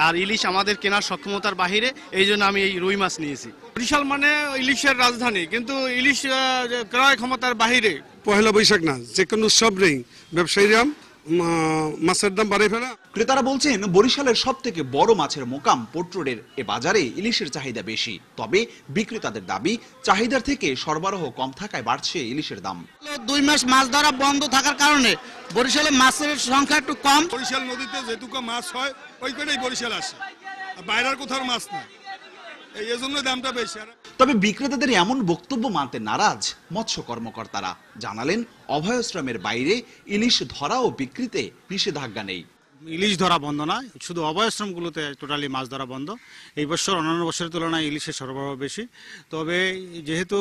আর ইলিশ আমাদের কেনার সক্ষমতার বাহিরে, এই জন্য আমি এই রুই মাছ নিয়েছি। বরিশাল মানে ইলিশের রাজধানী, কিন্তু ইলিশ ক্রয় ক্ষমতার বাহিরে। পহেলা বৈশাখ না, যে কোনো উৎসব নেই, ব্যবসায়ীরা মাছের দাম বাড়িয়ে ফেলা। ক্রেতারা বলছেন বরিশালের সব থেকে বড় মাছের মোকাম পোর্ট রোডের এ বাজারে ইলিশের চাহিদা বেশি। তবে বিক্রেতাদের দাবি চাহিদার থেকে সরবরাহ কম থাকায় বাড়ছে ইলিশের দাম। 2 মাস মাছ ধরা বন্ধ থাকার কারণে বরিশালে মাছের সংখ্যা একটু কম। বরিশাল নদীতে যেটুকু মাছ হয় ওই করেই বরিশাল আসে, বাইরের কোথাও মাছ না, এই জন্য দামটা বেশি। তবে বিক্রেতাদের এমন বক্তব্য মানতে নারাজ মৎস্য কর্মকর্তারা। জানালেন অভয়াশ্রমের বাইরে ইলিশ ধরা ও বিক্রিতে নিষেধাজ্ঞা নেই। ইলিশ ধরা বন্ধ না, শুধু অভয়াশ্রমগুলোতে টোটালি মাছ ধরা বন্ধ। এই বছর অন্যান্য বছরের তুলনায় ইলিশের সরবরাহ বেশি। তবে যেহেতু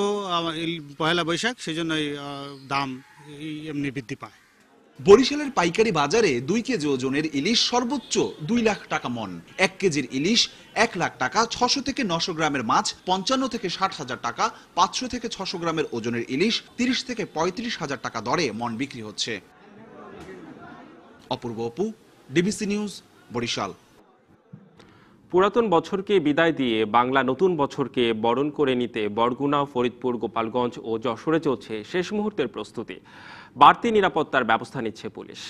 পহেলা বৈশাখ, সেই জন্য দাম এমনি বৃদ্ধি পায়। বরিশালের পাইকারি বাজারে 2 কেজি ওজনের ইলিশ সর্বোচ্চ 2 লাখ টাকা মন। 1 কেজির ইলিশ 1 লাখ টাকা। 600 থেকে 900 গ্রামের মাছ 55 থেকে 60 হাজার টাকা। 500 থেকে 600 গ্রামের ওজনের ইলিশ 30 থেকে 35 হাজার টাকা দরে মন বিক্রি হচ্ছে। অপূর্ব অপু, ডিবিসি নিউজ, বরিশাল। পুরাতন বছরকে বিদায় দিয়ে বাংলা নতুন বছরকে বরণ করে নিতে বরগুনা, ফরিদপুর, গোপালগঞ্জ ও যশোরে চলছে শেষ মুহূর্তের প্রস্তুতি। বাড়তি নিরাপত্তার ব্যবস্থা নিচ্ছে পুলিশ।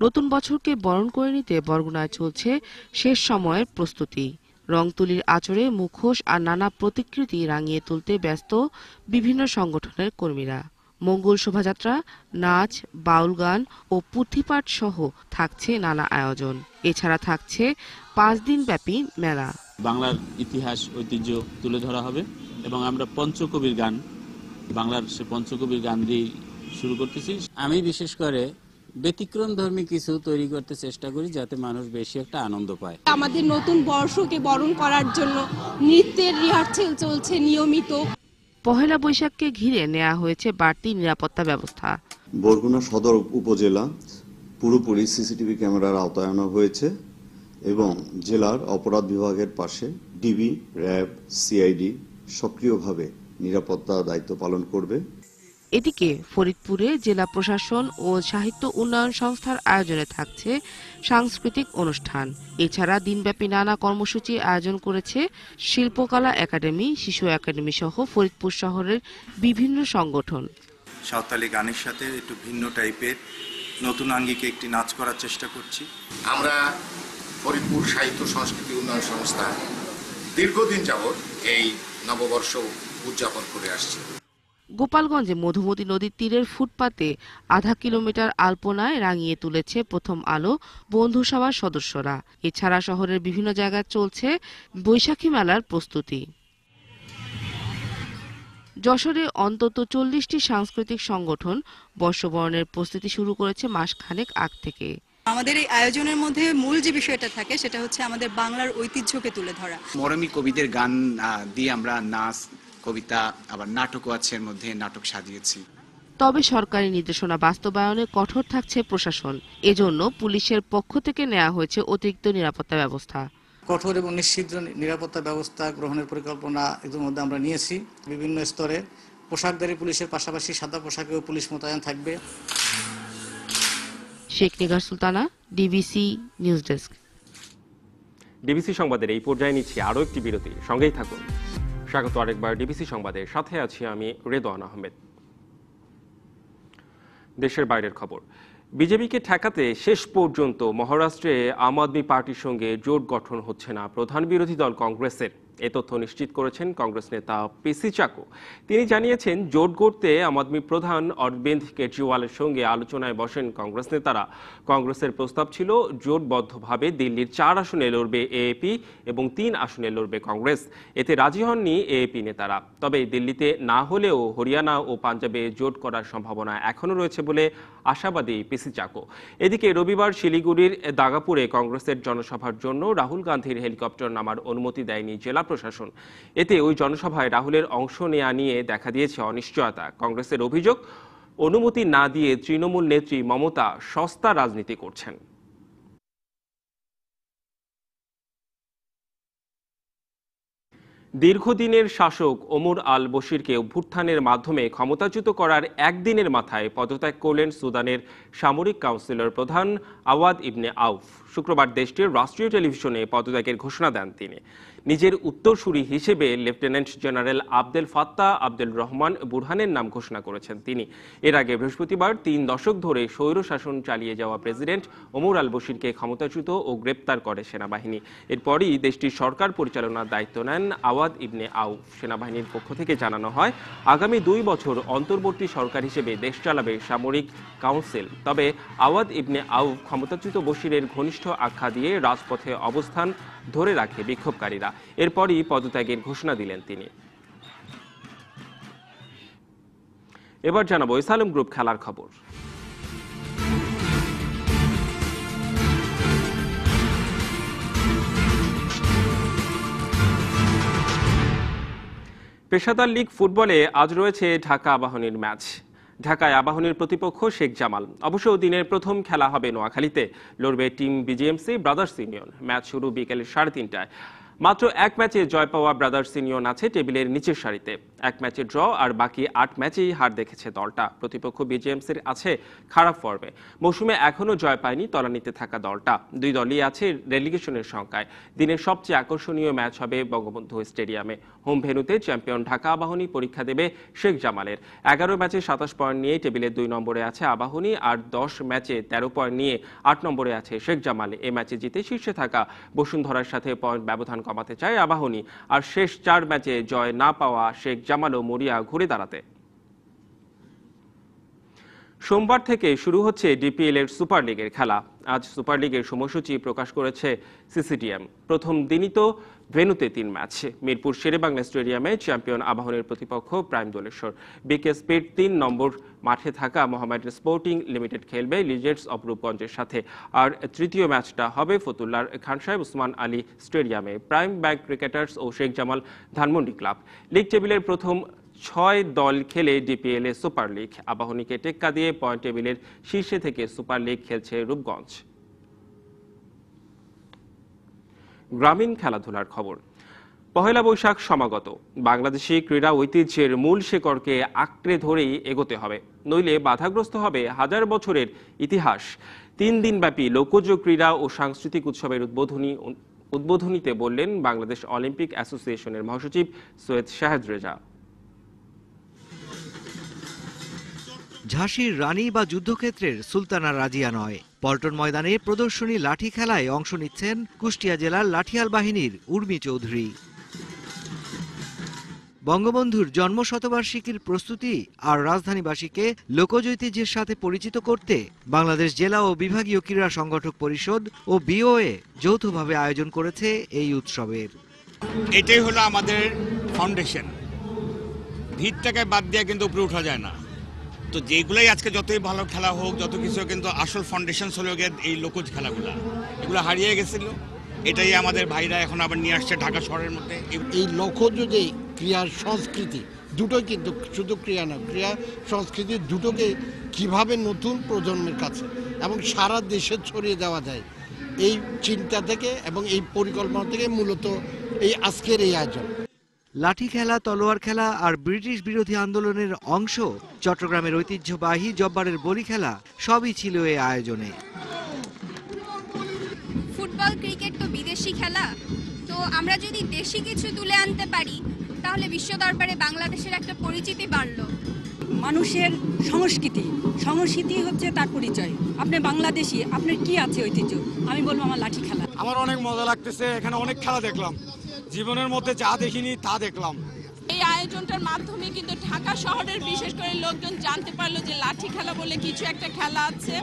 নতুন বছরকে বরণ করে নিতে বরগুনায় চলছে শেষ সময়ের প্রস্তুতি। রংতুলির আঁচড়ে মুখোশ আর নানা প্রতিকৃতি রাঙিয়ে তুলতে ব্যস্ত বিভিন্ন সংগঠনের কর্মীরা। মঙ্গল শোভাযাত্রা, নাচ, বাউল গান ও পুঁথিপাঠ সহ থাকছে নানা আয়োজন। এছাড়া থাকছে 5 দিন ব্যাপী মেলা। বাংলার ইতিহাস, ঐতিহ্য তুলে ধরা হবে এবং আমরা পঞ্চকবির গান, বাংলার সে পঞ্চকবির গান দিয়ে শুরু করতেছি। আমি বিশেষ করে ব্যতিক্রম ধর্মী কিছু তৈরি করতে চেষ্টা করি, যাতে মানুষ বেশি একটা আনন্দ পায়। আমাদের নতুন বর্ষকে বরণ করার জন্য নৃত্যের রিহার্সেল চলছে নিয়মিত। পহেলা বৈশাখকে ঘিরে নেওয়া হয়েছে বাড়তি নিরাপত্তা ব্যবস্থা। বরগুনা সদর উপজেলা পুরোপুরি সিসিটিভি ক্যামেরার আওতায় আনা হয়েছে এবং জেলার অপরাধ বিভাগের পাশে ডিবি, র্যাব, সিআইডি সক্রিয়ভাবে নিরাপত্তা দায়িত্ব পালন করবে। এদিকে ফরিদপুরে জেলা প্রশাসন ও সাহিত্য উন্নয়ন সংস্থার আয়োজনে থাকছে সাংস্কৃতিক অনুষ্ঠান। এছাড়া দিনব্যাপী নানা কর্মসূচি আয়োজন করেছে শিল্পকলা একাডেমি, শিশু একাডেমি সহ ফরিদপুর শহরের বিভিন্ন সংগঠন। সাঁওতালি গানের সাথে একটু ভিন্ন টাইপের নতুন আঙ্গিকে একটি নাচ করার চেষ্টা করছি। আমরা ফরিদপুর সাহিত্য সংস্কৃতি উন্নয়ন সংস্থা দীর্ঘদিন যাবৎ এই নববর্ষ উদযাপন করে আসছি। গোপালগঞ্জে মধুমতি নদীর তীরের ফুটপাতে আধা কিলোমিটার আলপনায় রাঙিয়ে তুলেছে প্রথম আলো বন্ধুসভার সদস্যরা। এছাড়া শহরের বিভিন্ন জায়গায় চলছে বৈশাখী মেলার প্রস্তুতি। যশোরে অন্তত 40টি সাংস্কৃতিক সংগঠন বর্ষবরণের প্রস্তুতি শুরু করেছে মাসখানেক আগ থেকে। আমাদের এই আয়োজনের মধ্যে মূল যে বিষয়টা থাকে সেটা হচ্ছে আমাদের বাংলার ঐতিহ্যকে তুলে ধরা। মরমী কবিদের গান দিয়ে আমরা নাচ, কবিতা, আবার নাটকও আছে, এর মধ্যে নাটক সাজিয়েছি। তবে সরকারি নির্দেশনা বাস্তবায়নে কঠোর থাকছে প্রশাসন। এজন্য পুলিশের পক্ষ থেকে নেওয়া হয়েছে অতিরিক্ত নিরাপত্তা ব্যবস্থা। কঠোর এবং নিশ্চিত নিরাপত্তা ব্যবস্থা গ্রহণের পরিকল্পনা ইতিমধ্যে আমরা নিয়েছি। বিভিন্ন স্তরে পোশাকধারী পুলিশের পাশাপাশি সাদা পোশাকেও পুলিশ মোতায়েন থাকবে। Sheikh Nigar Sultana, DBC news desk. DBC সংবাদের এই পর্যায়ে নিচ্ছি আরও একটি বিরতি, সঙ্গেই থাকুন। স্বাগত আরেকবার ডিবিসি সংবাদে, সাথে আছি আমি রেদওয়ান আহমেদ। দেশের বাইরের খবর। বিজেপিকে ঠেকাতে শেষ পর্যন্ত মহারাষ্ট্রে আম আদমি পার্টির সঙ্গে জোট গঠন হচ্ছে না প্রধান বিরোধী দল কংগ্রেসের। এ তথ্য নিশ্চিত করেছেন কংগ্রেস নেতা পিসি চাকো। তিনি জানিয়েছেন, জোট গড়তে আম আদমি প্রধান অরবিন্দ কেজরিওয়ালের সঙ্গে আলোচনায় বসেন কংগ্রেস নেতারা। কংগ্রেসের প্রস্তাব ছিল জোটবদ্ধভাবে দিল্লির 4 আসনে লড়বে এএপি এবং 3 আসনে লড়বে কংগ্রেস। এতে রাজি হননি এএপি নেতারা। তবে দিল্লিতে না হলেও হরিয়ানা ও পাঞ্জাবে জোট করার সম্ভাবনা এখনও রয়েছে বলে আশাবাদী পিসি চাকো। এদিকে রবিবার শিলিগুড়ির দাগাপুরে কংগ্রেসের জনসভার জন্য রাহুল গান্ধীর হেলিকপ্টার নামার অনুমতি দেয়নি জেলা প্রশাসন। এতে ওই জনসভায় রাহুলের অংশ নেওয়া নিয়ে দেখা দিয়েছে অনিশ্চয়তা। কংগ্রেসের অভিযোগ, অনুমতি না দিয়ে তৃণমূল নেত্রী মমতা সস্তা রাজনীতি করছেন। দীর্ঘদিনের শাসক ওমর আল বশিরকে অভ্যুত্থানের মাধ্যমে ক্ষমতাচ্যুত করার একদিনের মাথায় পদত্যাগ করলেন সুদানের সামরিক কাউন্সিলের প্রধান আওয়াদ ইবনে আউফ। শুক্রবার দেশটির রাষ্ট্রীয় টেলিভিশনে পদত্যাগের ঘোষণা দেন তিনি। নিজের উত্তরসূরি হিসেবে lieutenant general Abdel Fattah Abdul Rahman বুরহানের নাম ঘোষণা করেছেন তিনি। এর আগে বৃহস্পতিবার 3 দশক ধরে স্বৈরশাসন চালিয়ে যাওয়া প্রেসিডেন্ট ওমর আল বশিরকে ক্ষমতাচ্যুত ও গ্রেপ্তার করে সেনাবাহিনী। এরপরই দেশটির সরকার পরিচালনার দায়িত্ব নেন আওয়াদ ইবনে আউফ। সেনাবাহিনীর পক্ষ থেকে জানানো হয়, আগামী 2 বছর অন্তর্বর্তী সরকার হিসেবে দেশ চালাবে সামরিক কাউন্সিল। তবে আওয়াদ ইবনে আউফ ক্ষমতাচ্যুত বশিরের ঘনিষ্ঠ আখ্যা দিয়ে রাজপথে অবস্থান ধরে রাখে বিক্ষোভকারীরা। এরপরই পদত্যাগের ঘোষণা দিলেন তিনি। এবার জানাবো ইসলাম গ্রুপ খেলার খবর। পেশাদার লীগ ফুটবলে আজ রয়েছে ঢাকা আবাহনীর ম্যাচ। ঢাকায় আবাহনীর প্রতিপক্ষ শেখ জামাল। অবশ্য দিনের প্রথম খেলা হবে নোয়াখালীতে, লড়বে team BGMC brothers union. Match শুরু বিকেল 3:30টায়। মাত্র 1 ম্যাচে জয় পাওয়া ব্রাদার্স ইউনিয়ন আছে টেবিলের নিচের সারিতে। 1 ম্যাচে ড্র আর বাকি 8 ম্যাচেই হার দেখেছে দলটা। প্রতিপক্ষ বিজিএমসির আছে খারাপ ফর্মে। মৌসুমে এখনও জয় পায়নি তলানিতে থাকা দলটা। 2 দলই আছে রেলিগেশনের সংখ্যায়। দিনের সবচেয়ে আকর্ষণীয় ম্যাচ হবে বঙ্গবন্ধু স্টেডিয়ামে। হোম ভেন্যুতে চ্যাম্পিয়ন ঢাকা আবাহনী পরীক্ষা দেবে শেখ জামালের। 11 ম্যাচে 27 পয়েন্ট নিয়ে টেবিলের 2 নম্বরে আছে আবাহনী, আর 10 ম্যাচে 13 পয়েন্ট নিয়ে 8 নম্বরে আছে শেখ জামাল। এ ম্যাচে জিতে শীর্ষে থাকা বসুন্ধরার সাথে পয়েন্ট ব্যবধান কমাতে চায় আবাহনী। আর শেষ 4 ম্যাচে জয় না পাওয়া শেখ জামালও মরিয়া ঘুরে দাঁড়াতে। সোমবার থেকে শুরু হচ্ছে ডিপিএল এর সুপার লিগের খেলা। আজ সুপার লিগের সময়সূচি প্রকাশ করেছে সিসিডিএম। প্রথম দিনই তো ভেন্যুতে 3 ম্যাচ। মিরপুর শেরেবাংলা স্টেডিয়ামে চ্যাম্পিয়ন আবাহনীর প্রতিপক্ষ প্রাইম দোলেশ্বর। বিকে স্পিড 3 নম্বর মাঠে থাকা মোহামেডান স্পোর্টিং লিমিটেড খেলবে লিজেন্ডস অব রূপগঞ্জের সাথে। আর তৃতীয় ম্যাচটা হবে ফতুল্লার খান সাহেব ওসমান আলী স্টেডিয়ামে। প্রাইম ব্যাংক ক্রিকেটার্স ও শেখ জামাল ধানমন্ডি ক্লাব। লিগ টেবিলের প্রথম 6 দল খেলে ডিপিএল এ সুপার লিগ। আবাহনীকে টেক্কা দিয়ে পয়েন্ট টেবিলের শীর্ষে থেকে সুপার লিগ খেলছে রূপগঞ্জ। গ্রামীণ খেলাধুলার খবর। পহেলা বৈশাখ সমাগত। বাংলাদেশি ক্রীড়া ঐতিহ্যের মূল শিকড়কে আঁকড়ে ধরেই এগোতে হবে, নইলে বাধাগ্রস্ত হবে হাজার বছরের ইতিহাস। 3 দিনব্যাপী লোকজ ক্রীড়া ও সাংস্কৃতিক উৎসবের উদ্বোধনীতে বললেন বাংলাদেশ অলিম্পিক অ্যাসোসিয়েশনের মহাসচিব সৈয়দ শাহেদ রেজা। ঝাঁসির রানী বা যুদ্ধক্ষেত্রের সুলতানা রাজিয়া নয়, পল্টন ময়দানে প্রদর্শনী লাঠি খেলায় অংশ নিচ্ছেন কুষ্টিয়া জেলার লাঠিয়াল বাহিনীর উর্মি চৌধুরী। বঙ্গবন্ধুর জন্মশতবার্ষিকীর প্রস্তুতি আর রাজধানীবাসীকে লোকজ ঐতিহ্যের সাথে পরিচিত করতে বাংলাদেশ জেলা ও বিভাগীয় ক্রীড়া সংগঠক পরিষদ ও বিওএ যৌথভাবে আয়োজন করেছে এই উৎসবের। এটাই হলো আমাদের ফাউন্ডেশন। ভিতটাকে বাদ দিয়ে কিন্তু উপরে উঠা যায় না। তো যেগুলাই আজকে যতই ভালো খেলা হোক, যত কিছু, কিন্তু আসল ফাউন্ডেশন হলো এই লোকজ খেলাগুলা। এগুলো হারিয়ে গেছিল, এটাই আমাদের ভাইরা এখন আবার নিয়ে আসছে ঢাকা শহরের মধ্যে। এই লোকজ যে ক্রীড়ার সংস্কৃতি দুটোই, কিন্তু শুধু ক্রীড়া না, ক্রীড়া সংস্কৃতি দুটোকে কিভাবে নতুন প্রজন্মের কাছে এবং সারা দেশে ছড়িয়ে দেওয়া যায়, এই চিন্তা থেকে এবং এই পরিকল্পনা থেকে মূলত এই আজকের এই আয়োজন। লাঠি খেলা, তলোয়ার খেলা আর ব্রিটিশ বিরোধী আন্দোলনের অংশ, চট্টগ্রামের ঐতিহ্যবাহী জব্বারের বলি খেলা সবই ছিল এই আয়োজনে। ফুটবল, ক্রিকেট তো বিদেশি খেলা, তো আমরা যদি দেশি কিছু তুলে আনতে পারি তাহলে বিশ্ব দরবারে বাংলাদেশের একটা পরিচিতি বাড়লো। মানুষের সংস্কৃতি হচ্ছে তার পরিচয়। আপনি বাংলাদেশী, আপনার কি আছে ঐতিহ্য? আমি বলবো আমার লাঠি খেলা। আমার অনেক মজা লাগতেছে, এখানে অনেক খেলা দেখলাম, জীবনের মধ্যে যা দেখিনি তা দেখলাম। এই আয়োজনটার মাধ্যমে কিন্তু ঢাকা শহরের বিশেষ করে লোকজন জানতে পারলো যে লাঠি খেলা বলে কিছু একটা খেলা আছে।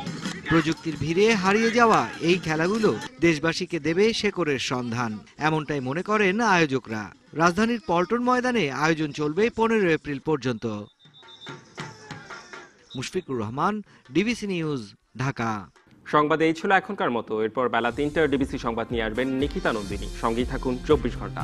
প্রযুক্তির ভিড়ে হারিয়ে যাওয়া এই খেলাগুলো দেশবাসীকে দেবে শেকড়ের সন্ধান, এমনটাই মনে করেন আয়োজকরা। রাজধানীর পল্টন ময়দানে আয়োজন চলবে 15 এপ্রিল পর্যন্ত। Mushfiqur Rahman, DBC news, Dhaka. সংবাদ এই ছিল এখনকার মতো। এরপর বেলা 3টায় ডিবিসি সংবাদ নিয়ে আসবেন নিকিতা নন্দিনী। সঙ্গেই থাকুন 24 ঘন্টা।